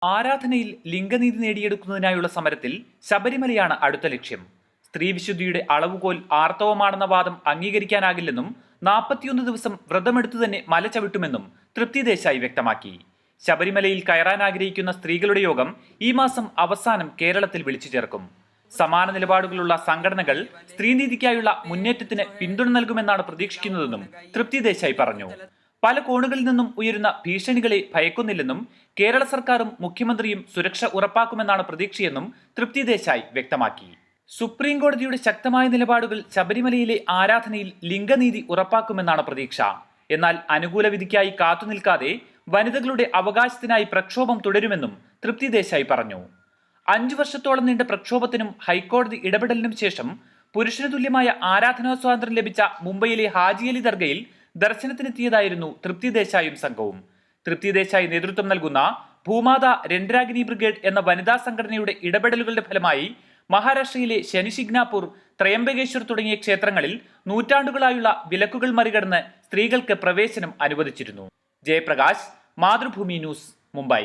ആരാധനയിൽ ലിംഗനീതി നേടിയെടുക്കുന്നതിനായുള്ള സമരത്തിൽ ശബരിമലയാണ് അടുത്ത ലക്ഷ്യം. സ്ത്രീവിശുദ്ധിയുടെ അളവുകോൽ ആർത്തവമാണെന്ന വാദം അംഗീകരിക്കാനാകില്ലെന്നും 41 ദിവസം വ്രതമെടുത്തു തന്നെ മല ചവിട്ടുമെന്നും തൃപ്തി ദേശായി വ്യക്തമാക്കി. ശബരിമലയിൽ കയറാൻ ആഗ്രഹിക്കുന്ന സ്ത്രീകളുടെ യോഗം ഈ മാസം അവസാനം കേരളത്തിൽ വിളിച്ചു ചേർക്കും. സമാന നിലപാടുകളുള്ള സംഘടനകൾ സ്ത്രീനീതിക്കായുള്ള മുന്നേറ്റത്തിന് പിന്തുണ നൽകുമെന്നാണ് പ്രതീക്ഷിക്കുന്നതെന്നും തൃപ്തി ദേശായി പറഞ്ഞു. പല കോണുകളിൽ നിന്നും ഉയരുന്ന ഭീഷണികളെ ഭയക്കുന്നില്ലെന്നും കേരള സർക്കാരും മുഖ്യമന്ത്രിയും സുരക്ഷ ഉറപ്പാക്കുമെന്നാണ് പ്രതീക്ഷയെന്നും തൃപ്തി ദേശായി വ്യക്തമാക്കി. സുപ്രീം കോടതിയുടെ ശക്തമായ നിലപാടുകൾ ശബരിമലയിലെ ആരാധനയിൽ ലിംഗനീതി ഉറപ്പാക്കുമെന്നാണ് പ്രതീക്ഷ. എന്നാൽ അനുകൂല വിധിക്കായി കാത്തുനിൽക്കാതെ വനിതകളുടെ അവകാശത്തിനായി പ്രക്ഷോഭം തുടരുമെന്നും തൃപ്തി ദേശായി പറഞ്ഞു. 5 വർഷത്തോളം നീണ്ട പ്രക്ഷോഭത്തിനും ഹൈക്കോടതി ഇടപെടലിനും ശേഷം പുരുഷന് തുല്യമായ ആരാധനാ സ്വാതന്ത്ര്യം ലഭിച്ച മുംബൈയിലെ ഹാജി അലി ദർഗയിൽ ദർശനത്തിനെത്തിയതായിരുന്നു തൃപ്തി ദേശായും സംഘവും. തൃപ്തി ദേശായി നേതൃത്വം നൽകുന്ന ഭൂമാത രണ്ടരാഗിനി ബ്രിഗേഡ് എന്ന വനിതാ സംഘടനയുടെ ഇടപെടലുകളുടെ ഫലമായി മഹാരാഷ്ട്രയിലെ ശനി ശിഗ്നാപൂർ, ത്രയംബകേശ്വർ തുടങ്ങിയ ക്ഷേത്രങ്ങളിൽ നൂറ്റാണ്ടുകളായുള്ള വിലക്കുകൾ മറികടന്ന് സ്ത്രീകൾക്ക് പ്രവേശനം അനുവദിച്ചിരുന്നു. ജയപ്രകാശ്, മാതൃഭൂമി ന്യൂസ്, മുംബൈ.